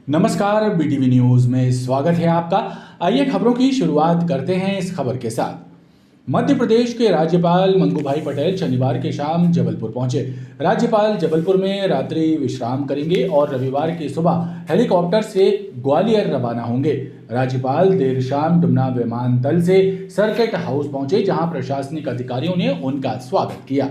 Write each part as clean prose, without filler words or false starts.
नमस्कार, BTV news में स्वागत है आपका। आइए खबरों की शुरुआत करते हैं इस खबर के साथ। मध्य प्रदेश के राज्यपाल मंगू भाई पटेल शनिवार की शाम जबलपुर पहुंचे। राज्यपाल जबलपुर में रात्रि विश्राम करेंगे और रविवार की सुबह हेलीकॉप्टर से ग्वालियर रवाना होंगे। राज्यपाल देर शाम डुमना विमानतल से सर्किट हाउस पहुंचे, जहां प्रशासनिक अधिकारियों ने उनका स्वागत किया।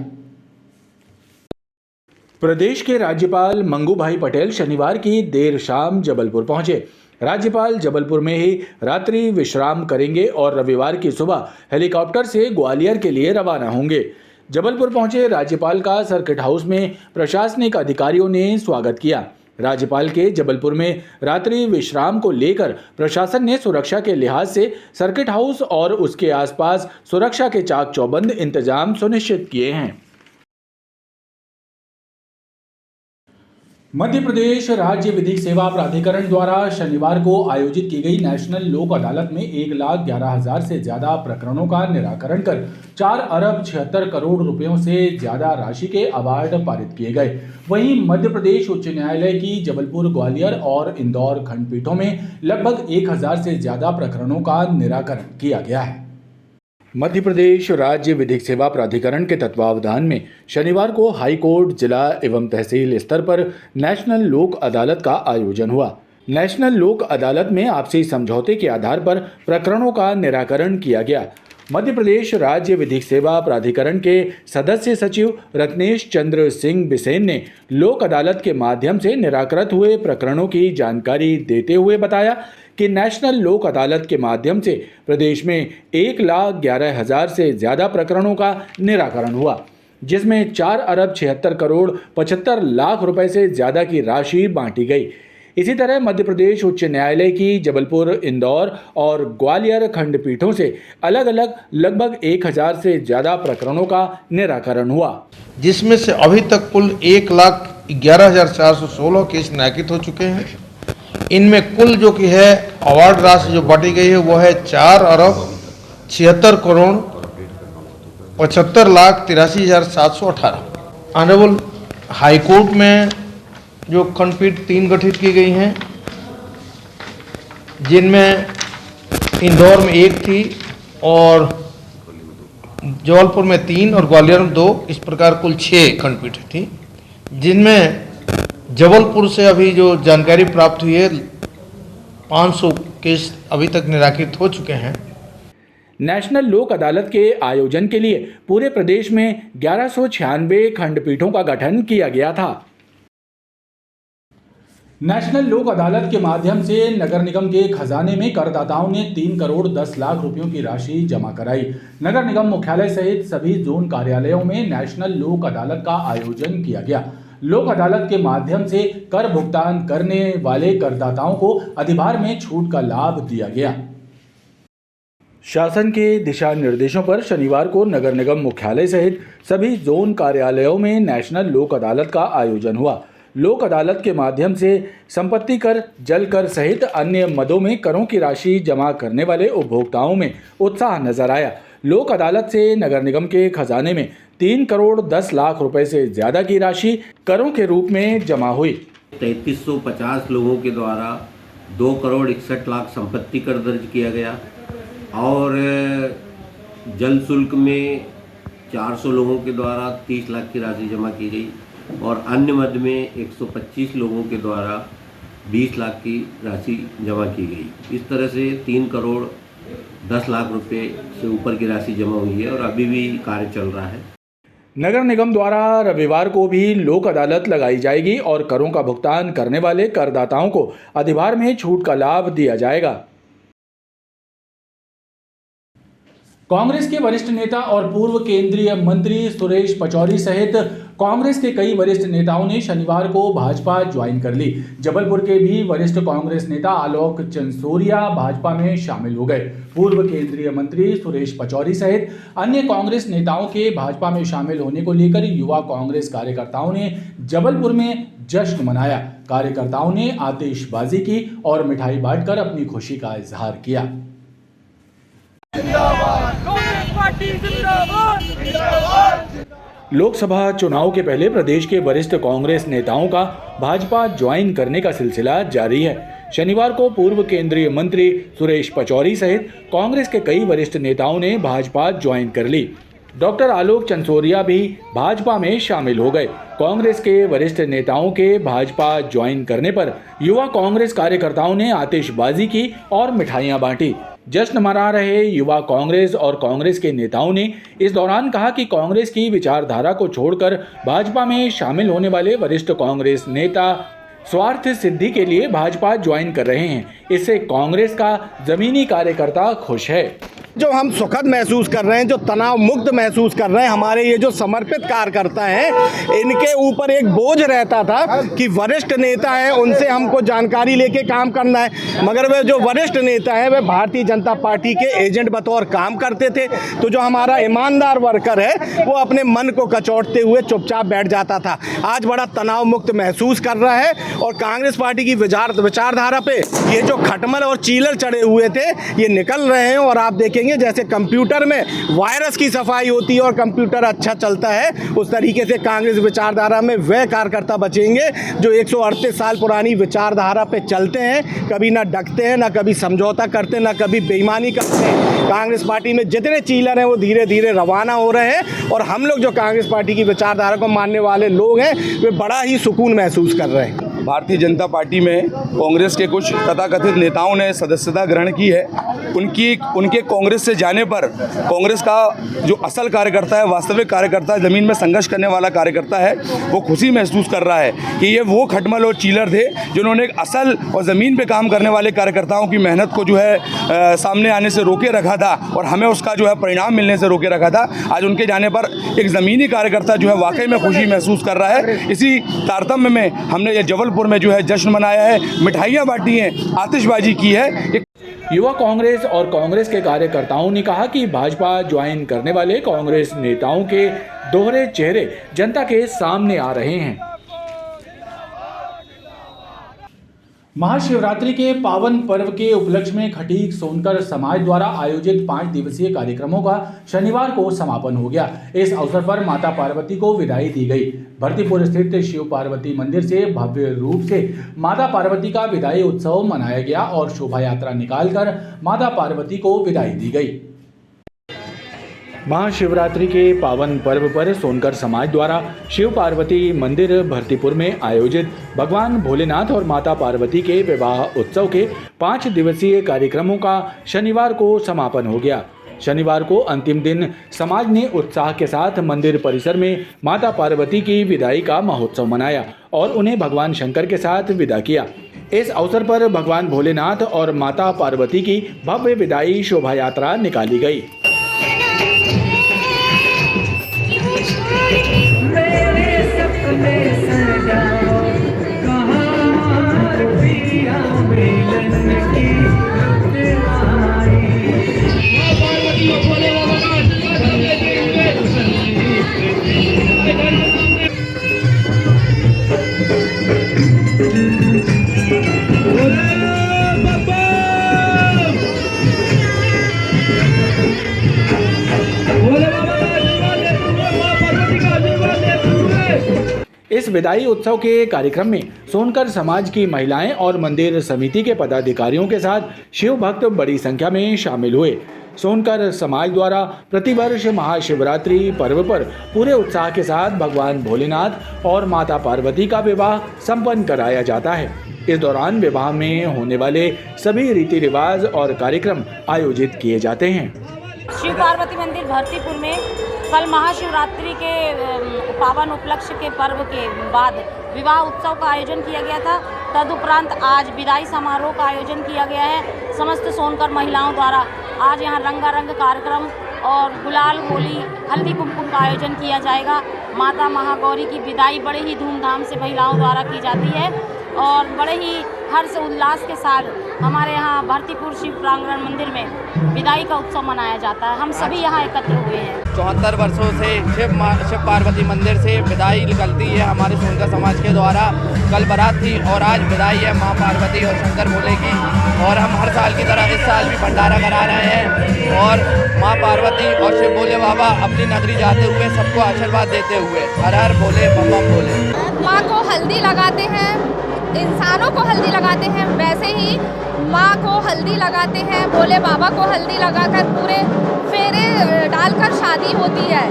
प्रदेश के राज्यपाल मंगू भाई पटेल शनिवार की देर शाम जबलपुर पहुंचे। राज्यपाल जबलपुर में ही रात्रि विश्राम करेंगे और रविवार की सुबह हेलीकॉप्टर से ग्वालियर के लिए रवाना होंगे। जबलपुर पहुंचे राज्यपाल का सर्किट हाउस में प्रशासनिक अधिकारियों ने स्वागत किया। राज्यपाल के जबलपुर में रात्रि विश्राम को लेकर प्रशासन ने सुरक्षा के लिहाज से सर्किट हाउस और उसके आसपास सुरक्षा के चाक चौबंद इंतजाम सुनिश्चित किए हैं। मध्य प्रदेश राज्य विधिक सेवा प्राधिकरण द्वारा शनिवार को आयोजित की गई नेशनल लोक अदालत में 1,11,000 से ज्यादा प्रकरणों का निराकरण कर 4 अरब 76 करोड़ रुपयों से ज्यादा राशि के अवार्ड पारित किए गए। वहीं मध्य प्रदेश उच्च न्यायालय की जबलपुर, ग्वालियर और इंदौर खंडपीठों में लगभग 1,000 से ज्यादा प्रकरणों का निराकरण किया गया है। मध्य प्रदेश राज्य विधिक सेवा प्राधिकरण के तत्वावधान में शनिवार को हाई कोर्ट, जिला एवं तहसील स्तर पर नेशनल लोक अदालत का आयोजन हुआ। नेशनल लोक अदालत में आपसी समझौते के आधार पर प्रकरणों का निराकरण किया गया। मध्य प्रदेश राज्य विधिक सेवा प्राधिकरण के सदस्य सचिव रत्नेश चंद्र सिंह बिसेन ने लोक अदालत के माध्यम से निराकृत हुए प्रकरणों की जानकारी देते हुए बताया कि नेशनल लोक अदालत के माध्यम से प्रदेश में 1,11,000 से ज़्यादा प्रकरणों का निराकरण हुआ, जिसमें 4 अरब 76 करोड़ 75 लाख रुपए से ज़्यादा की राशि बांटी गई। इसी तरह मध्य प्रदेश उच्च न्यायालय की जबलपुर, इंदौर और ग्वालियर खंडपीठों से अलग अलग लगभग 1,000 से ज़्यादा प्रकरणों का निराकरण हुआ, जिसमें से अभी तक कुल 1,11,416 केस निराकृत हो चुके हैं। इनमें कुल जो कि है अवार्ड राशि जो बांटी गई है वो है 4 अरब 76 crore 75 lakh 83,718। Honourable high court में जो खंडपीठ 3 गठित की गई हैं, जिनमें इंदौर में 1 थी और जबलपुर में 3 और ग्वालियर में 2, इस प्रकार कुल 6 खंडपीठ थी, जिनमें जबलपुर से अभी जो जानकारी प्राप्त हुई है 500 केस अभी तक निराकृत हो चुके हैं। नेशनल लोक अदालत के आयोजन के लिए पूरे प्रदेश में 1196 खंडपीठों का गठन किया गया था। नेशनल लोक अदालत के माध्यम से नगर निगम के खजाने में करदाताओं ने 3 करोड़ 10 लाख रुपयों की राशि जमा कराई। नगर निगम मुख्यालय सहित सभी जोन कार्यालयों में नेशनल लोक अदालत का आयोजन किया गया। लोक अदालत के माध्यम से कर भुगतान करने वाले करदाताओं को अधिभार में छूट का लाभ दिया गया। शासन के दिशा निर्देशों पर शनिवार को नगर निगम मुख्यालय सहित सभी जोन कार्यालयों में नेशनल लोक अदालत का आयोजन हुआ। लोक अदालत के माध्यम से संपत्ति कर, जल कर सहित अन्य मदों में करों की राशि जमा करने वाले उपभोक्ताओं में उत्साह नजर आया। लोक अदालत से नगर निगम के खजाने में 3 करोड़ 10 लाख रुपए से ज्यादा की राशि करों के रूप में जमा हुई। 3350 लोगों के द्वारा 2 करोड़ 61 लाख संपत्ति कर दर्ज किया गया और जल शुल्क में 400 लोगों के द्वारा 30 लाख की राशि जमा की गई और अन्य मद में 125 लोगों के द्वारा 20 लाख की राशि जमा की गई। इस तरह से 3 करोड़ 10 लाख रुपए से ऊपर की राशि जमा हुई है और अभी भी कार्य चल रहा है। नगर निगम द्वारा रविवार को भी लोक अदालत लगाई जाएगी और करों का भुगतान करने वाले करदाताओं को अधिभार में छूट का लाभ दिया जाएगा। कांग्रेस के वरिष्ठ नेता और पूर्व केंद्रीय मंत्री सुरेश पचौरी सहित कांग्रेस के कई वरिष्ठ नेताओं ने शनिवार को भाजपा ज्वाइन कर ली। जबलपुर के भी वरिष्ठ कांग्रेस नेता आलोक चंसोरिया भाजपा में शामिल हो गए। पूर्व केंद्रीय मंत्री सुरेश पचौरी सहित अन्य कांग्रेस नेताओं के भाजपा में शामिल होने को लेकर युवा कांग्रेस कार्यकर्ताओं ने जबलपुर में जश्न मनाया। कार्यकर्ताओं ने आतिशबाजी की और मिठाई बांटकर अपनी खुशी का इजहार किया। लोकसभा चुनाव के पहले प्रदेश के वरिष्ठ कांग्रेस नेताओं का भाजपा ज्वाइन करने का सिलसिला जारी है। शनिवार को पूर्व केंद्रीय मंत्री सुरेश पचौरी सहित कांग्रेस के कई वरिष्ठ नेताओं ने भाजपा ज्वाइन कर ली। डॉक्टर आलोक चंसोरिया भी भाजपा में शामिल हो गए। कांग्रेस के वरिष्ठ नेताओं के भाजपा ज्वाइन करने पर युवा कांग्रेस कार्यकर्ताओं ने आतिशबाजी की और मिठाइयां बांटी। जश्न मना रहे युवा कांग्रेस और कांग्रेस के नेताओं ने इस दौरान कहा कि कांग्रेस की विचारधारा को छोड़कर भाजपा में शामिल होने वाले वरिष्ठ कांग्रेस नेता स्वार्थ सिद्धि के लिए भाजपा ज्वाइन कर रहे हैं। इससे कांग्रेस का जमीनी कार्यकर्ता खुश है। जो हम सुखद महसूस कर रहे हैं, जो तनाव मुक्त महसूस कर रहे हैं, हमारे ये जो समर्पित कार्यकर्ता हैं, इनके ऊपर एक बोझ रहता था कि वरिष्ठ नेता हैं, उनसे हमको जानकारी लेके काम करना है, मगर वे जो वरिष्ठ नेता हैं वे भारतीय जनता पार्टी के एजेंट बतौर काम करते थे। तो जो हमारा ईमानदार वर्कर है वो अपने मन को कचौटते हुए चुपचाप बैठ जाता था। आज बड़ा तनाव मुक्त महसूस कर रहा है और कांग्रेस पार्टी की विचारधारा पे ये जो खटमल और चीलर चढ़े हुए थे ये निकल रहे हैं। और आप देखेंगे जैसे कंप्यूटर में वायरस की सफाई होती है और कंप्यूटर अच्छा चलता है, उस तरीके से कांग्रेस विचारधारा में वह कार्यकर्ता बचेंगे जो 138 साल पुरानी विचारधारा पे चलते हैं, कभी ना डकते हैं, ना कभी समझौता करते हैं, ना कभी बेईमानी करते हैं। कांग्रेस पार्टी में जितने चीलर हैं वो धीरे धीरे रवाना हो रहे हैं और हम लोग जो कांग्रेस पार्टी की विचारधारा को मानने वाले लोग हैं वे बड़ा ही सुकून महसूस कर रहे हैं। भारतीय जनता पार्टी में कांग्रेस के कुछ तथाकथित नेताओं ने सदस्यता ग्रहण की है। उनके कांग्रेस से जाने पर कांग्रेस का जो असल कार्यकर्ता है, वास्तविक कार्यकर्ता, ज़मीन में संघर्ष करने वाला कार्यकर्ता है, वो खुशी महसूस कर रहा है कि ये वो खटमल और चीलर थे जिन्होंने एक असल और ज़मीन पे काम करने वाले कार्यकर्ताओं की मेहनत को जो है सामने आने से रोके रखा था और हमें उसका जो है परिणाम मिलने से रोके रखा था। आज उनके जाने पर एक ज़मीनी कार्यकर्ता जो है वाकई में खुशी महसूस कर रहा है। इसी तारतम्य में हमने ये जबलपुर में जो है जश्न मनाया है, मिठाइयाँ बांटी हैं, आतिशबाजी की है। युवा कांग्रेस और कांग्रेस के कार्यकर्ताओं ने कहा कि भाजपा ज्वाइन करने वाले कांग्रेस नेताओं के दोहरे चेहरे जनता के सामने आ रहे हैं। महाशिवरात्रि के पावन पर्व के उपलक्ष्य में खटीक सोनकर समाज द्वारा आयोजित 5 दिवसीय कार्यक्रमों का शनिवार को समापन हो गया। इस अवसर पर माता पार्वती को विदाई दी गई। भरतीपुर स्थित शिव पार्वती मंदिर से भव्य रूप से माता पार्वती का विदाई उत्सव मनाया गया और शोभा यात्रा निकालकर माता पार्वती को विदाई दी गई। महाशिवरात्रि के पावन पर्व पर सोनकर समाज द्वारा शिव पार्वती मंदिर भरतीपुर में आयोजित भगवान भोलेनाथ और माता पार्वती के विवाह उत्सव के 5 दिवसीय कार्यक्रमों का शनिवार को समापन हो गया। शनिवार को अंतिम दिन समाज ने उत्साह के साथ मंदिर परिसर में माता पार्वती की विदाई का महोत्सव मनाया और उन्हें भगवान शंकर के साथ विदा किया। इस अवसर पर भगवान भोलेनाथ और माता पार्वती की भव्य विदाई शोभा यात्रा निकाली गई। इस विदाई उत्सव के कार्यक्रम में सोनकर समाज की महिलाएं और मंदिर समिति के पदाधिकारियों के साथ शिव भक्त बड़ी संख्या में शामिल हुए। सोनकर समाज द्वारा प्रतिवर्ष महाशिवरात्रि पर्व पर पूरे उत्साह के साथ भगवान भोलेनाथ और माता पार्वती का विवाह संपन्न कराया जाता है। इस दौरान विवाह में होने वाले सभी रीति रिवाज और कार्यक्रम आयोजित किए जाते हैं। शिव पार्वती मंदिर भरतीपुर में कल महाशिवरात्रि के पावन उपलक्ष्य के पर्व के बाद विवाह उत्सव का आयोजन किया गया था। तदुपरांत आज विदाई समारोह का आयोजन किया गया है। समस्त सोनकर महिलाओं द्वारा आज यहाँ रंगारंग कार्यक्रम और गुलाल होली हल्दी कुमकुम का आयोजन किया जाएगा। माता महागौरी की विदाई बड़े ही धूमधाम से महिलाओं द्वारा की जाती है और बड़े ही हर्ष उल्लास के साथ हमारे यहाँ भरतीपुर शिव प्रांगण मंदिर में विदाई का उत्सव मनाया जाता है। हम सभी यहाँ एकत्र हुए हैं। 74 वर्षों से शिव पार्वती मंदिर से विदाई निकलती है हमारे सोनकर समाज के द्वारा। कल बारात थी और आज विदाई है माँ पार्वती और शंकर भोले की। और हम हर साल की तरह इस साल भी भंडारा करा रहे हैं और माँ पार्वती और शिव भोले बाबा अपनी नगरी जाते हुए सबको आशीर्वाद देते हुए हर हर भोले बम भोले। माँ को हल्दी लगाते हैं, इंसानों को हल्दी लगाते हैं, वैसे ही माँ को हल्दी लगाते हैं, भोले बाबा को हल्दी लगाकर पूरे फेरे डालकर शादी होती है।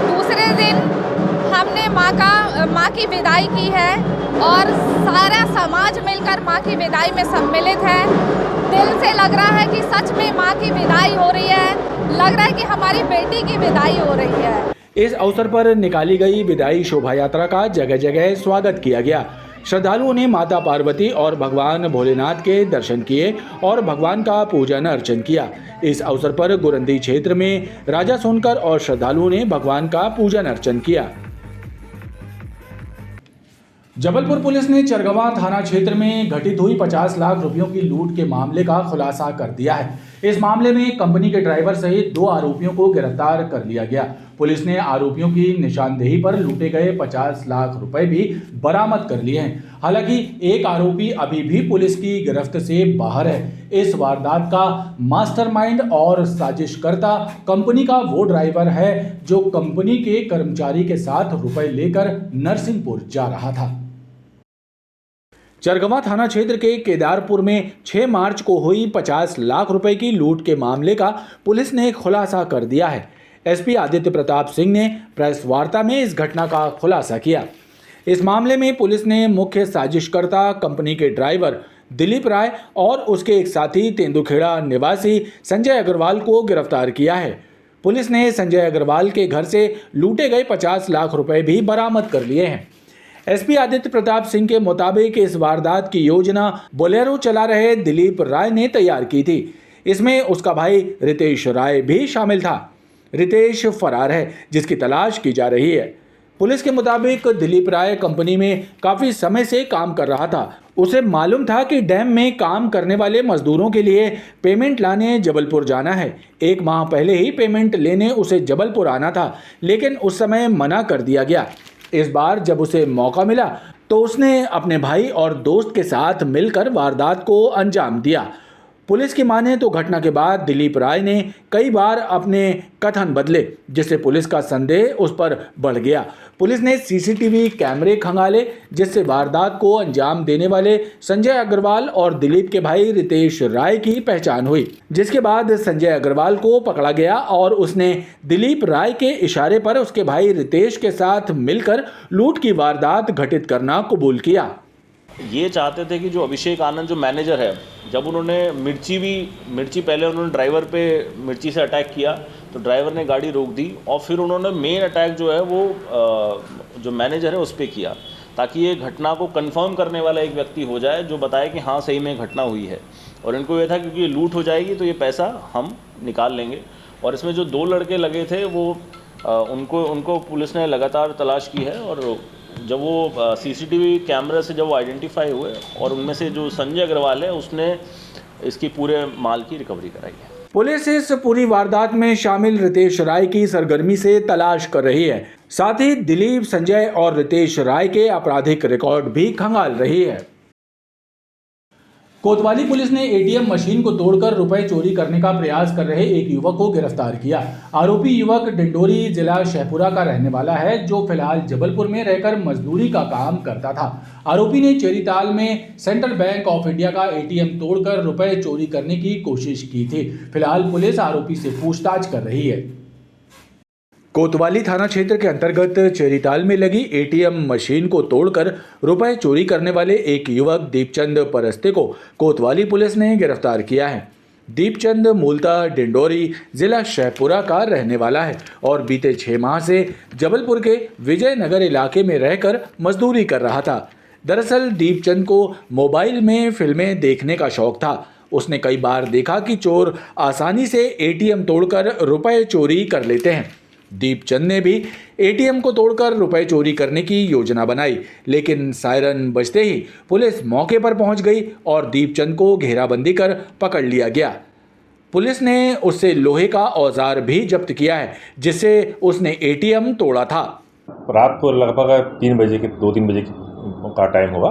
दूसरे दिन हमने माँ की विदाई की है और सारा समाज मिलकर माँ की विदाई में सम्मिलित है। दिल से लग रहा है कि सच में माँ की विदाई हो रही है, लग रहा है कि हमारी बेटी की विदाई हो रही है। इस अवसर पर निकाली गई विदाई शोभा यात्रा का जगह जगह स्वागत किया गया। श्रद्धालुओं ने माता पार्वती और भगवान भोलेनाथ के दर्शन किए और भगवान का पूजन अर्चन किया। इस अवसर पर गुरंदी क्षेत्र में राजा सोनकर और श्रद्धालुओं ने भगवान का पूजन अर्चन किया। जबलपुर पुलिस ने चरगवां थाना क्षेत्र में घटित हुई 50 लाख रुपयों की लूट के मामले का खुलासा कर दिया है। इस मामले में कंपनी के ड्राइवर सहित 2 आरोपियों को गिरफ्तार कर लिया गया। पुलिस ने आरोपियों की निशानदेही पर लूटे गए 50 लाख रुपए भी बरामद कर लिए हैं। हालांकि एक आरोपी अभी भी पुलिस की गिरफ्त से बाहर है। इस वारदात का मास्टरमाइंड और साजिशकर्ता कंपनी का वो ड्राइवर है जो कंपनी के कर्मचारी के साथ रुपए लेकर नरसिंहपुर जा रहा था। चरगवां थाना क्षेत्र के केदारपुर में 6 मार्च को हुई 50 लाख रुपए की लूट के मामले का पुलिस ने खुलासा कर दिया है। एसपी आदित्य प्रताप सिंह ने प्रेस वार्ता में इस घटना का खुलासा किया। इस मामले में पुलिस ने मुख्य साजिशकर्ता कंपनी के ड्राइवर दिलीप राय और उसके एक साथी तेंदुखेड़ा निवासी संजय अग्रवाल को गिरफ्तार किया है। पुलिस ने संजय अग्रवाल के घर से लूटे गए 50 लाख रुपए भी बरामद कर लिए हैं। एसपी आदित्य प्रताप सिंह के मुताबिक इस वारदात की योजना बोलेरो चला रहे दिलीप राय ने तैयार की थी। इसमें उसका भाई रितेश राय भी शामिल था। रितेश फरार है, जिसकी तलाश की जा रही है। पुलिस के मुताबिक दिलीप राय कंपनी में काफ़ी समय से काम कर रहा था। उसे मालूम था कि डैम में काम करने वाले मजदूरों के लिए पेमेंट लाने जबलपुर जाना है। 1 माह पहले ही पेमेंट लेने उसे जबलपुर आना था, लेकिन उस समय मना कर दिया गया। इस बार जब उसे मौका मिला तो उसने अपने भाई और दोस्त के साथ मिलकर वारदात को अंजाम दिया। पुलिस की माने तो घटना के बाद दिलीप राय ने कई बार अपने कथन बदले, जिससे पुलिस का संदेह उस पर बढ़ गया। पुलिस ने सीसीटीवी कैमरे खंगाले, जिससे वारदात को अंजाम देने वाले संजय अग्रवाल और दिलीप के भाई रितेश राय की पहचान हुई, जिसके बाद संजय अग्रवाल को पकड़ा गया और उसने दिलीप राय के इशारे पर उसके भाई रितेश के साथ मिलकर लूट की वारदात घटित करना कबूल किया। ये चाहते थे कि जो अभिषेक आनंद जो मैनेजर है, जब उन्होंने मिर्ची पहले उन्होंने ड्राइवर पे मिर्ची से अटैक किया तो ड्राइवर ने गाड़ी रोक दी और फिर उन्होंने मेन अटैक जो है वो जो मैनेजर है उस पर किया, ताकि ये घटना को कंफर्म करने वाला एक व्यक्ति हो जाए जो बताए कि हाँ सही में घटना हुई है। और इनको ये था क्योंकि ये लूट हो जाएगी तो ये पैसा हम निकाल लेंगे। और इसमें जो 2 लड़के लगे थे वो उनको पुलिस ने लगातार तलाश की है और जब वो सीसीटीवी कैमरा से जब वो आइडेंटिफाई हुए और उनमें से जो संजय अग्रवाल है उसने इसकी पूरे माल की रिकवरी कराई है। पुलिस इस पूरी वारदात में शामिल रितेश राय की सरगर्मी से तलाश कर रही है। साथ ही दिलीप, संजय और रितेश राय के आपराधिक रिकॉर्ड भी खंगाल रही है। कोतवाली पुलिस ने एटीएम मशीन को तोड़कर रुपए चोरी करने का प्रयास कर रहे एक युवक को गिरफ्तार किया। आरोपी युवक डिंडोरी जिला शहपुरा का रहने वाला है, जो फिलहाल जबलपुर में रहकर मजदूरी का काम करता था। आरोपी ने चेरीताल में सेंट्रल बैंक ऑफ इंडिया का एटीएम तोड़कर रुपए चोरी करने की कोशिश की थी। फिलहाल पुलिस आरोपी से पूछताछ कर रही है। कोतवाली थाना क्षेत्र के अंतर्गत चेरीताल में लगी एटीएम मशीन को तोड़कर रुपए चोरी करने वाले एक युवक दीपचंद परस्ते को कोतवाली पुलिस ने गिरफ्तार किया है। दीपचंद मूलतः डिंडोरी जिला शहपुरा का रहने वाला है और बीते 6 माह से जबलपुर के विजयनगर इलाके में रहकर मजदूरी कर रहा था। दरअसल दीपचंद को मोबाइल में फिल्में देखने का शौक था। उसने कई बार देखा कि चोर आसानी से एटीएम तोड़कर रुपए चोरी कर लेते हैं। दीपचंद ने भी एटीएम को तोड़कर रुपए चोरी करने की योजना बनाई, लेकिन सायरन बजते ही पुलिस मौके पर पहुंच गई और दीपचंद को घेराबंदी कर पकड़ लिया गया। पुलिस ने उससे लोहे का औजार भी जब्त किया है, जिससे उसने एटीएम तोड़ा था। रात को लगभग 2-3 बजे का टाइम होगा।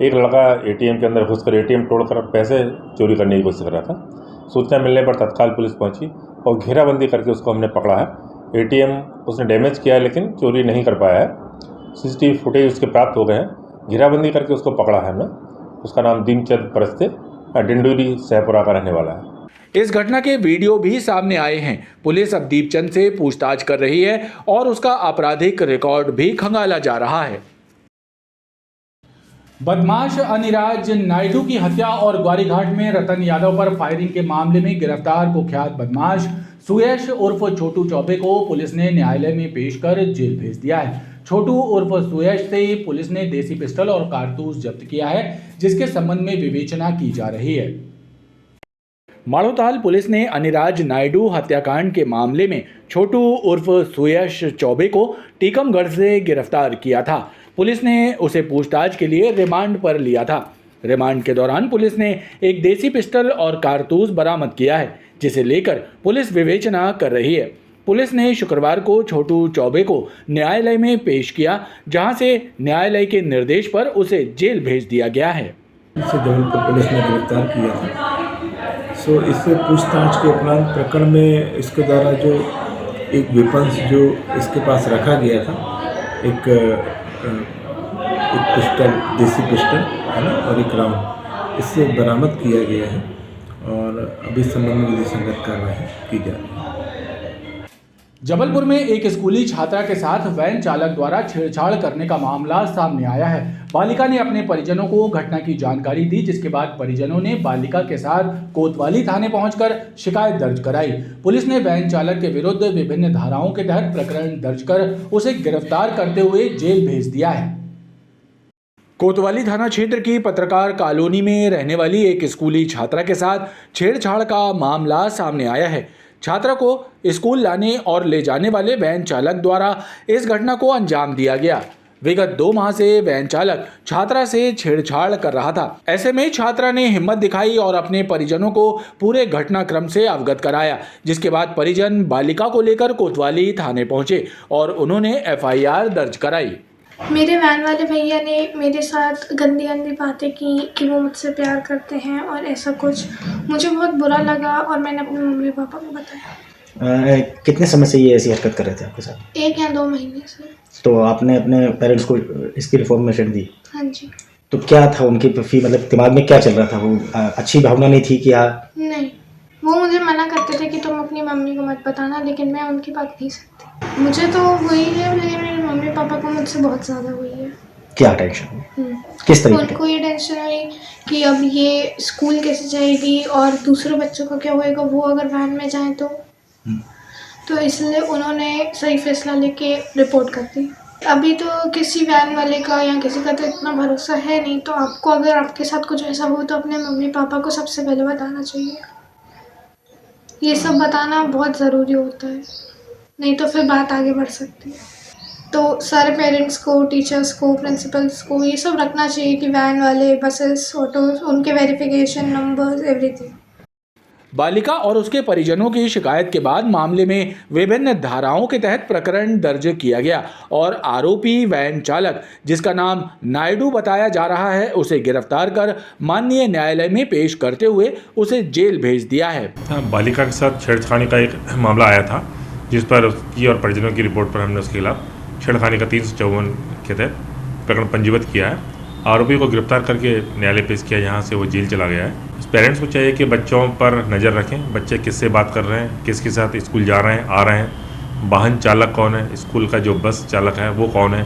एक लड़का एटीएम के अंदर घुसकर एटीएम तोड़कर पैसे चोरी करने की कोशिश कर रहा था। सूचना मिलने पर तत्काल पुलिस पहुंची और घेराबंदी करके उसको हमने पकड़ा है। एटीएम उसने डैमेज किया है लेकिन चोरी नहीं कर पाया है। सीसीटीवी फुटेज उसके प्राप्त हो गए हैं। घेराबंदी करके उसको पकड़ा है हमने। उसका नाम दीपचंद परस्ते डिंडोरी सहपुरा का रहने वाला है। इस घटना के वीडियो भी सामने आए हैं। पुलिस अब दीपचंद से पूछताछ कर रही है और उसका आपराधिक रिकॉर्ड भी खंगाला जा रहा है। बदमाश अनिराज नायडू की हत्या और ग्वारीघाट में रतन यादव पर फायरिंग के मामले में गिरफ्तार कुख्यात बदमाश सुयश उर्फ छोटू चौबे को पुलिस ने न्यायालय में पेश कर जेल भेज दिया है। छोटू उर्फ सुयश से पुलिस ने देसी पिस्टल और कारतूस जब्त किया है, जिसके संबंध में विवेचना की जा रही है। माड़ोताल पुलिस ने अनिराज नायडू हत्याकांड के मामले में छोटू उर्फ सुयश चौबे को टीकमगढ़ से गिरफ्तार किया था। पुलिस ने उसे पूछताछ के लिए रिमांड पर लिया था। रिमांड के दौरान पुलिस ने एक देसी पिस्टल और कारतूस बरामद किया है, जिसे लेकर पुलिस विवेचना कर रही है। पुलिस ने शुक्रवार को छोटू चौबे को न्यायालय में पेश किया, जहां से न्यायालय के निर्देश पर उसे जेल भेज दिया गया है। इसे जबलपुर पुलिस ने गिरफ्तार किया था। इससे पूछताछ के उपरांत प्रकरण में इसके द्वारा जो एक वेपन्स जो इसके पास रखा गया था, एक पिस्टल, देसी पिस्टल है ना, और एक राउंड इससे बरामद किया गया है और अभी संबंध में विधि संगत कार्रवाई की जा रही है। जबलपुर में एक स्कूली छात्रा के साथ वैन चालक द्वारा छेड़छाड़ करने का मामला सामने आया है। बालिका ने अपने परिजनों को घटना की जानकारी दी, जिसके बाद परिजनों ने बालिका के साथ कोतवाली थाने पहुंचकर शिकायत दर्ज कराई। पुलिस ने वैन चालक के विरुद्ध विभिन्न धाराओं के तहत प्रकरण दर्ज कर उसे गिरफ्तार करते हुए जेल भेज दिया है। कोतवाली थाना क्षेत्र की पत्रकार कॉलोनी में रहने वाली एक स्कूली छात्रा के साथ छेड़छाड़ का मामला सामने आया है। छात्रा को स्कूल लाने और ले जाने वाले वैन चालक द्वारा इस घटना को अंजाम दिया गया। विगत 2 माह से वैन चालक छात्रा से छेड़छाड़ कर रहा था। ऐसे में छात्रा ने हिम्मत दिखाई और अपने परिजनों को पूरे घटनाक्रम से अवगत कराया, जिसके बाद परिजन बालिका को लेकर कोतवाली थाने पहुंचे और उन्होंने FIR दर्ज कराई। मेरे वैन वाले भैया ने मेरे साथ गंदी गंदी बातें की कि वो मुझसे प्यार करते हैं और ऐसा कुछ। मुझे बहुत बुरा लगा और मैंने अपने मम्मी पापा को बताया। कितने समय से ये ऐसी हरकत कर रहे थे आपके साथ? 1 या 2 महीने से। तो आपने अपने पेरेंट्स को इसकी इन्फॉर्मेशन दी? हाँ जी। तो क्या था उनकी मतलब दिमाग में क्या चल रहा था? वो अच्छी भावना नहीं थी कि हाँ? नहीं, वो मुझे मना करते थे कि तुम अपनी मम्मी को मत बताना, लेकिन मैं उनकी बात नहीं सकती। मुझे तो हुई है, लेकिन मेरे मम्मी पापा को मुझसे बहुत ज़्यादा हुई है। क्या टेंशन? किस तरीके? उनको ये टेंशन हुई कि अब ये स्कूल कैसे जाएगी और दूसरे बच्चों का क्या होएगा, वो अगर वैन में जाए तो इसलिए उन्होंने सही फैसला लेके रिपोर्ट कर दी। अभी तो किसी वैन वाले का या किसी का तो इतना भरोसा है नहीं, तो आपको अगर आपके साथ कुछ ऐसा हो तो अपने मम्मी पापा को सबसे पहले बताना चाहिए। ये सब बताना बहुत ज़रूरी होता है, नहीं तो फिर बात आगे बढ़ सकती है। तो सारे पेरेंट्स को, टीचर्स को, प्रिंसिपल्स को ये सब रखना चाहिए कि वैन वाले, बसेस, ऑटोज, उनके वेरिफिकेशन नंबर्स, एवरीथिंग। बालिका और उसके परिजनों की शिकायत के बाद मामले में विभिन्न धाराओं के तहत प्रकरण दर्ज किया गया और आरोपी वैन चालक, जिसका नाम नायडू बताया जा रहा है, उसे गिरफ्तार कर माननीय न्यायालय में पेश करते हुए उसे जेल भेज दिया है। बालिका के साथ छेड़छाड़ी का एक मामला आया था, जिस पर उसकी और परिजनों की रिपोर्ट पर हमने उसके खिलाफ छेड़खानी का 354 के तहत प्रकरण पंजीबद्ध किया है। आरोपी को गिरफ्तार करके न्यायालय पेश किया, यहाँ से वो जेल चला गया है। पेरेंट्स को चाहिए कि बच्चों पर नज़र रखें, बच्चे किससे बात कर रहे हैं, किसके साथ स्कूल जा रहे हैं, आ रहे हैं, वाहन चालक कौन है, स्कूल का जो बस चालक है वो कौन है,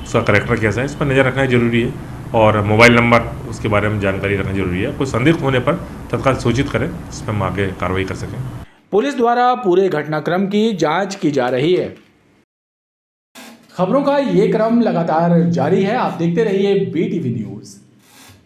उसका करैक्टर कैसा है, इस पर नज़र रखना जरूरी है। और मोबाइल नंबर उसके बारे में जानकारी रखना जरूरी है। कोई संदिग्ध होने पर तत्काल सूचित करें, इस पर हम आगे कार्रवाई कर सकें। पुलिस द्वारा पूरे घटनाक्रम की जाँच की जा रही है। खबरों का ये क्रम लगातार जारी है, आप देखते रहिए BTV न्यूज़।